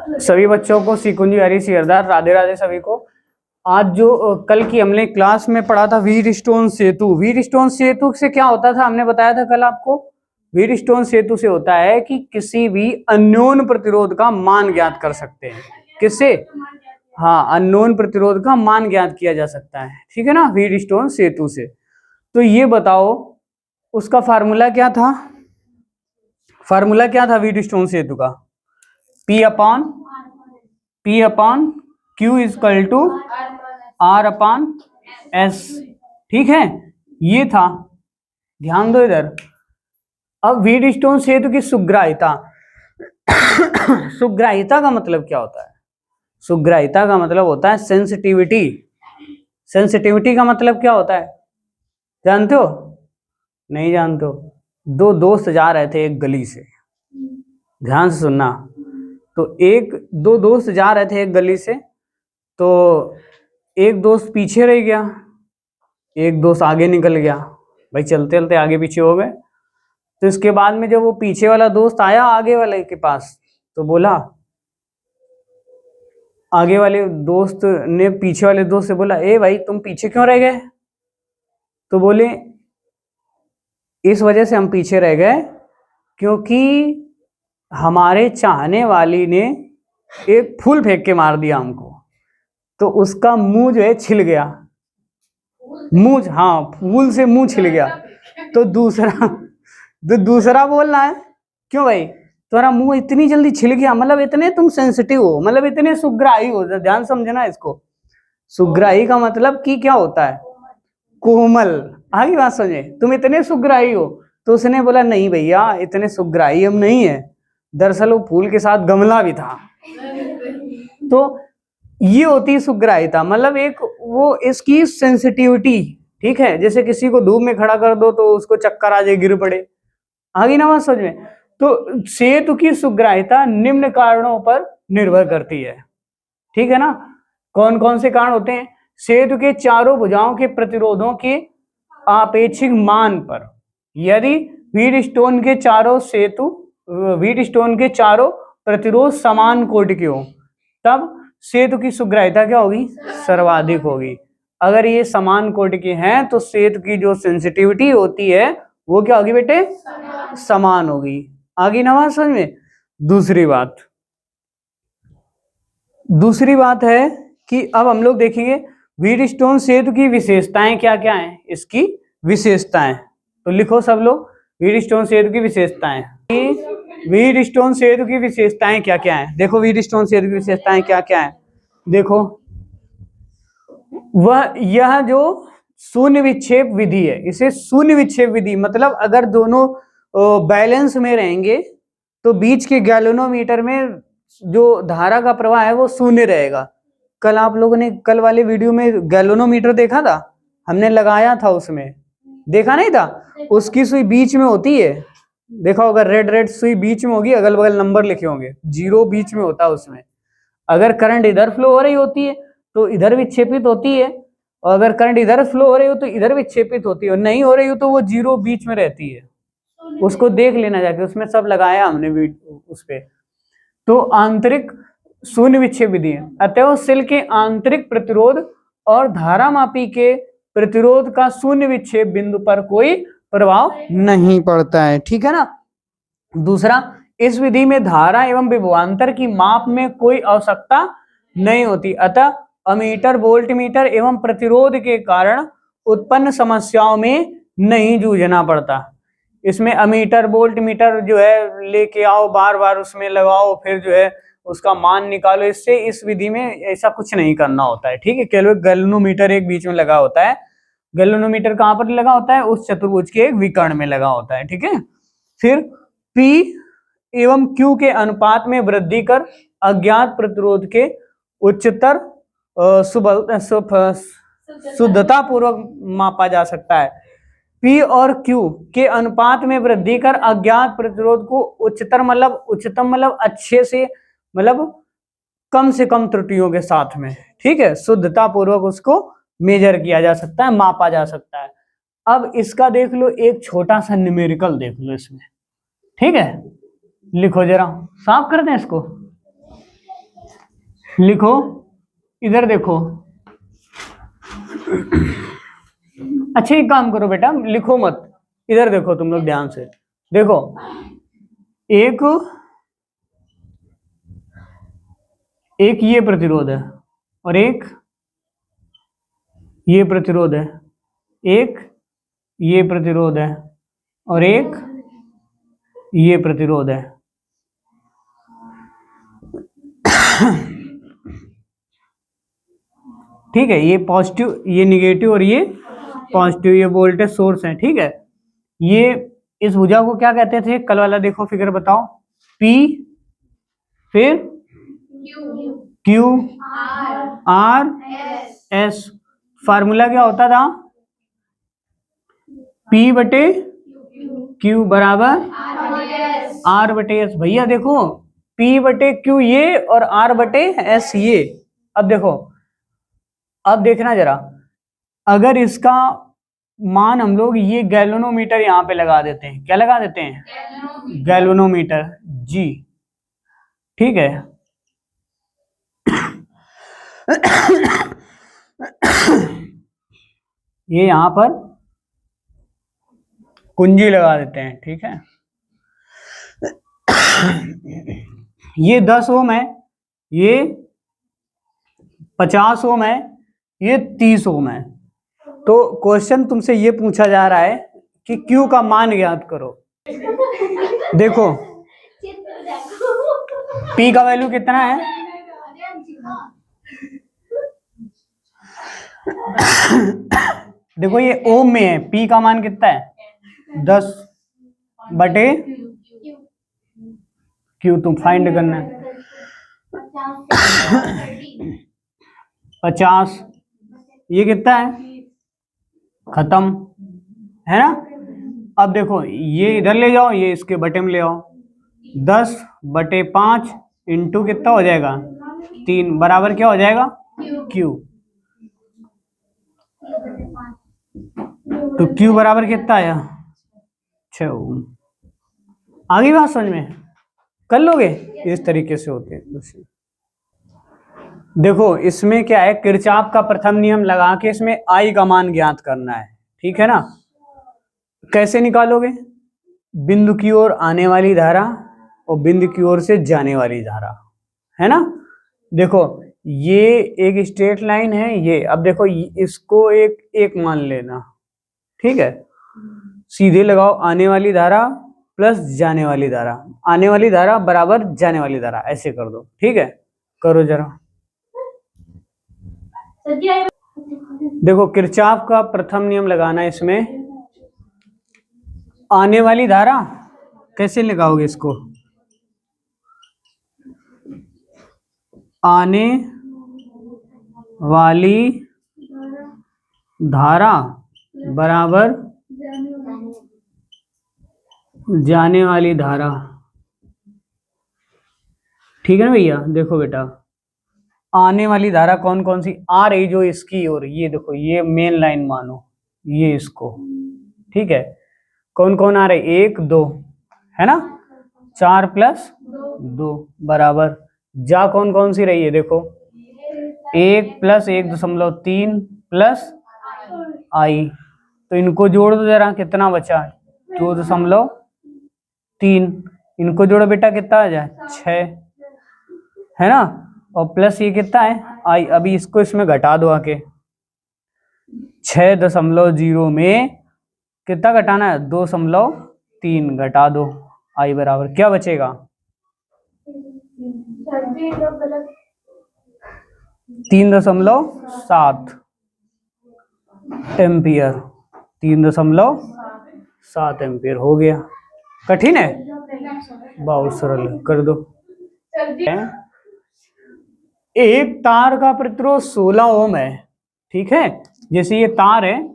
सभी बच्चों को सीकुंजी हरी सिरदार राधे राधे सभी को। आज जो कल की हमने क्लास में पढ़ा था व्हीटस्टोन सेतु, व्हीटस्टोन सेतु से क्या होता था हमने बताया था कल आपको। व्हीटस्टोन सेतु से होता है कि किसी भी अननोन प्रतिरोध का मान ज्ञात कर सकते हैं। किससे? हाँ, अननोन प्रतिरोध का मान ज्ञात किया जा सकता है, ठीक है ना, व्हीटस्टोन सेतु से। तो ये बताओ उसका फार्मूला क्या था? फार्मूला क्या था व्हीटस्टोन सेतु का? P upon Q equal to R upon S, ठीक है, ये था। ध्यान दो इधर। अब व्हीटस्टोन सेतु की सुग्राह्यता सुग्राह्यता का मतलब क्या होता है? सुग्राह्यता का मतलब होता है सेंसिटिविटी। सेंसिटिविटी का मतलब क्या होता है जानते हो? नहीं जानते हो? दो दोस्त जा रहे थे एक गली से, ध्यान से सुनना। तो दो दोस्त जा रहे थे एक गली से, तो एक दोस्त पीछे रह गया, एक दोस्त आगे निकल गया। भाई चलते चलते आगे पीछे हो गए। तो इसके बाद में जब वो पीछे वाला दोस्त आया आगे वाले के पास, तो बोला, आगे वाले दोस्त ने पीछे वाले दोस्त से बोला, ए भाई तुम पीछे क्यों रह गए? तो बोले, इस वजह से हम पीछे रह गए क्योंकि हमारे चाहने वाली ने एक फूल फेंक के मार दिया हमको, तो उसका मुंह जो है छिल गया। मुंह, हाँ, फूल से मुंह छिल गया। तो दूसरा बोल रहा है, क्यों भाई तुम्हारा मुंह इतनी जल्दी छिल गया? मतलब इतने तुम सेंसिटिव हो, मतलब इतने सुग्राही हो। ध्यान समझना इसको। सुग्राही का मतलब कि क्या होता है? कोमल। आगे बात समझे, तुम इतने सुग्राही हो। तो उसने बोला, नहीं भैया इतने सुग्राही हम नहीं है, दरअसल वो फूल के साथ गमला भी था। तो ये होती है सुग्राह्यता, मतलब एक वो इसकी सेंसिटिविटी, ठीक है। जैसे किसी को धूप में खड़ा कर दो तो उसको चक्कर आ जाए, गिर पड़े। आगे ना बात समझ में। तो सेतु की सुग्राह्यता निम्न कारणों पर निर्भर करती है, ठीक है ना। कौन कौन से कारण होते हैं? सेतु के चारों भुजाओं के प्रतिरोधों के आपेक्षिक मान पर। यदि व्हीटस्टोन के चारों प्रतिरोध समान कोटि के हो, तब सेतु की सुग्राह्यता क्या होगी? सर्वाधिक होगी। अगर ये समान कोटि के हैं तो सेतु की जो सेंसिटिविटी होती है वो क्या होगी बेटे? समान होगी। आगे ना बात समझ में। दूसरी बात है कि अब हम लोग देखेंगे व्हीटस्टोन सेतु की विशेषताएं क्या क्या हैं। इसकी विशेषताएं तो लिखो सब लोग, व्हीटस्टोन सेतु की विशेषताएं। व्हीटस्टोन सेतु की विशेषताएं क्या क्या हैं? देखो व्हीटस्टोन सेतु की विशेषताएं क्या क्या हैं। देखो, यह जो शून्य विक्षेप विधि है, इसे शून्य विक्षेप विधि मतलब अगर दोनों बैलेंस में रहेंगे तो बीच के गैल्वेनोमीटर में जो धारा का प्रवाह है वो शून्य रहेगा। कल आप लोगों ने कल वाले वीडियो में गैल्वेनोमीटर देखा था, हमने लगाया था, उसमें देखा नहीं था? उसकी सुई बीच में होती है, देखा होगा, रेड सुई बीच में होगी, अगल बगल नंबर लिखे होंगे, 0 बीच में होता है उसमें। अगर करंट इधर फ्लो हो रही होती है तो इधर विक्षेपित होती है, और अगर करंट इधर फ्लो हो रही हो तो इधर विक्षेपित होती है, और नहीं हो रही हो तो वो 0 बीच में रहती है। उसको देख लेना जाके, उसमें सब लगाया हमने उस पे। तो आंतरिक शून्य विक्षेप विधि है। अतः सेल के आंतरिक प्रतिरोध और धारामापी के प्रतिरोध का शून्य विक्षेप बिंदु पर कोई प्रभाव नहीं पड़ता है, ठीक है ना। दूसरा, इस विधि में धारा एवं विभवांतर की माप में कोई आवश्यकता नहीं होती, अतः अमीटर, वोल्टमीटर एवं प्रतिरोध के कारण उत्पन्न समस्याओं में नहीं जूझना पड़ता। इसमें अमीटर, वोल्टमीटर जो है लेके आओ, बार बार उसमें लगाओ, फिर जो है उसका मान निकालो, इससे इस विधि में ऐसा कुछ नहीं करना होता है, ठीक है। केवल गैल्वेनोमीटर एक बीच में लगा होता है। गैल्वेनोमीटर कहाँ पर लगा होता है? उस चतुर्भुज के एक विकर्ण में लगा होता है, ठीक है। फिर P एवं Q के अनुपात में वृद्धि कर अज्ञात प्रतिरोध के उच्चतर शुद्धता पूर्वक मापा जा सकता है। P और Q के अनुपात में वृद्धि कर अज्ञात प्रतिरोध को उच्चतम मतलब अच्छे से, मतलब कम से कम त्रुटियों के साथ में, ठीक है, शुद्धता पूर्वक उसको मेजर किया जा सकता है, मापा जा सकता है। अब इसका देख लो, एक छोटा सा न्यूमेरिकल देख लो इसमें, ठीक है। लिखो जरा, साफ कर दें इसको। लिखो, इधर देखो। अच्छा एक काम करो बेटा, लिखो मत, इधर देखो तुम लोग ध्यान से देखो। एक एक ये प्रतिरोध है और एक ये प्रतिरोध है, एक ये प्रतिरोध है और एक ये प्रतिरोध है। ठीक है, ये पॉजिटिव, ये निगेटिव और ये पॉजिटिव, ये वोल्टेज सोर्स है। ठीक है, ये इस भुजा को क्या कहते थे कल वाला, देखो फिगर बताओ। P फिर Q R S। फार्मूला क्या होता था? P बटे Q बराबर R बटे S। भैया देखो, P बटे Q ये और R बटे S ये। अब देखो, अब देखना जरा, अगर इसका मान हम लोग ये गैल्वेनोमीटर यहाँ पे लगा देते हैं, क्या लगा देते हैं? Galvanometer G। ठीक है, ये यहां पर कुंजी लगा देते हैं। ठीक है, ये 10 ओम है, ये 50 ओम है, ये 30 ओम है। तो क्वेश्चन तुमसे ये पूछा जा रहा है कि Q का मान ज्ञात करो। देखो P का वैल्यू कितना है? देखो ये ओम में है, P का मान कितना है? 10 बटे Q, तुम फाइंड करना है। 50, ये कितना है? खत्म है ना। अब देखो ये इधर ले जाओ, ये इसके बटे में ले आओ। 10 बटे 5 इंटू कितना हो जाएगा? 3 बराबर क्या हो जाएगा? Q। तो Q बराबर कितना आया? 6 ओम। आगे बात समझ में? कर लोगे? इस तरीके से होते हैं। देखो इसमें क्या है, किरचॉफ का प्रथम नियम लगा के इसमें I का मान ज्ञात करना है। ठीक है ना। कैसे निकालोगे? बिंदु की ओर आने वाली धारा और बिंदु की ओर से जाने वाली धारा, है ना। देखो ये एक स्ट्रेट लाइन है ये, अब देखो इसको एक एक मान लेना। ठीक है, सीधे लगाओ आने वाली धारा प्लस जाने वाली धारा, आने वाली धारा बराबर जाने वाली धारा, ऐसे कर दो। ठीक है, करो जरा। देखो किरचॉफ का प्रथम नियम लगाना, इसमें आने वाली धारा कैसे लगाओगे इसको? आने वाली धारा बराबर जाने वाली धारा। ठीक है ना भैया। देखो बेटा, आने वाली धारा कौन कौन सी आ रही जो इसकी ओर, ये देखो ये मेन लाइन मानो, ये इसको। ठीक है, कौन कौन आ रहे? 1 2 है ना, 4 प्लस 2 बराबर जा कौन कौन सी रही है? देखो 1 प्लस 1.3 प्लस I। तो इनको जोड़ दो जरा, कितना बचा? 2.3। इनको जोड़ो बेटा, कितना आ जाए? 6, है ना। और प्लस ये कितना है? I। अभी इसको इसमें घटा दो आके, 6.0 में कितना घटाना है? 2.3 घटा दो, I बराबर क्या बचेगा? 3.7 एम्पियर। 3.7 एम्पियर हो गया। कठिन है? बहुत सरल है, कर दो। एक तार का प्रतिरोध 16 ओम है। ठीक है, जैसे ये तार है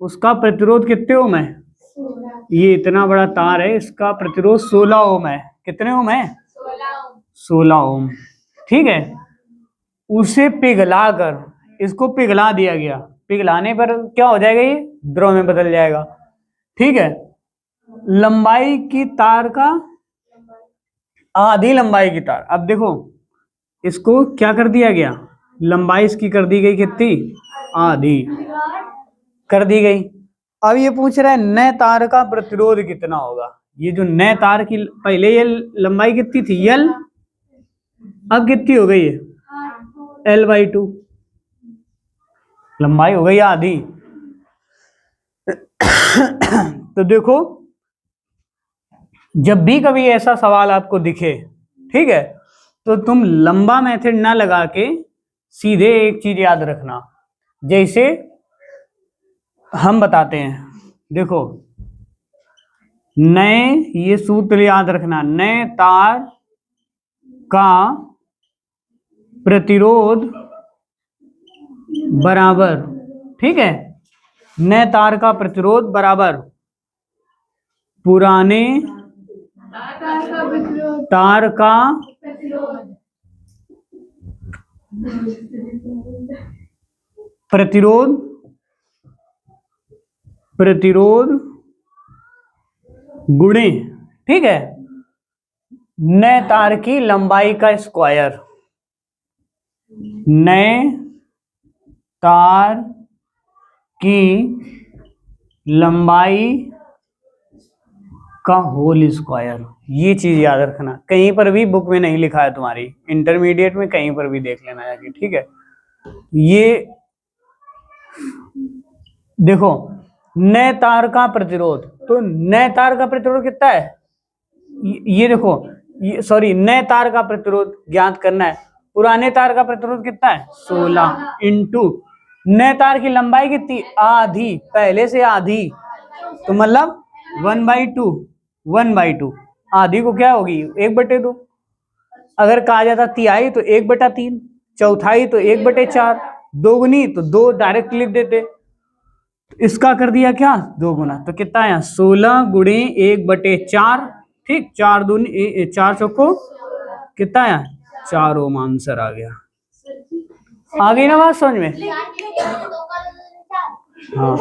उसका प्रतिरोध कितने ओम है? ये इतना बड़ा तार है, इसका प्रतिरोध 16 ओम है। कितने ओम है? 16 ओम। ठीक है, उसे पिघलाकर, इसको पिघला दिया गया, पिघलाने पर क्या हो जाएगा? ये द्रव में बदल जाएगा। ठीक है, लंबाई की तार का आधी लंबाई की तार। अब देखो इसको क्या कर दिया गया, लंबाई इसकी कर दी गई कितनी, आधी कर दी गई। अब ये पूछ रहा है नए तार का प्रतिरोध कितना होगा। ये जो नए तार की पहले ये लंबाई कितनी थी L, अब कितनी हो गई है L/2, लंबाई हो गई आधी। तो देखो जब भी कभी ऐसा सवाल आपको दिखे, ठीक है, तो तुम लंबा मेथड ना लगा के सीधे एक चीज याद रखना, जैसे हम बताते हैं, देखो नए, ये सूत्र याद रखना, नए तार का प्रतिरोध बराबर, ठीक है, नए तार का प्रतिरोध बराबर पुराने तार का प्रतिरोध गुणे, ठीक है, नए तार की लंबाई का स्क्वायर, नए तार की लंबाई का होल स्क्वायर। ये चीज याद रखना, कहीं पर भी बुक में नहीं लिखा है तुम्हारी, इंटरमीडिएट में कहीं पर भी देख लेना जाके, ठीक है। ये देखो नए तार का प्रतिरोध, तो नए तार का प्रतिरोध कितना है, ये देखो, सॉरी, नए तार का प्रतिरोध ज्ञात करना है, पुराने तार का प्रतिरोध कितना है 16 इंटू नए तार की लंबाई कितनी, आधी, पहले से आधी, तो मतलब 1/2, आधी को क्या होगी 1/2, अगर कहा जाता तिहाई तो 1/3, चौथाई तो 1/4, दोगुनी तो 2 डायरेक्ट लिख देते, इसका कर दिया क्या 2 गुना, तो कितना है 16 गुणे 1/4, ठीक, 4 दूनी 4 चौको कितना है 4 ओम आंसर आ गया। आ गई ना बात समझ में, हाँ।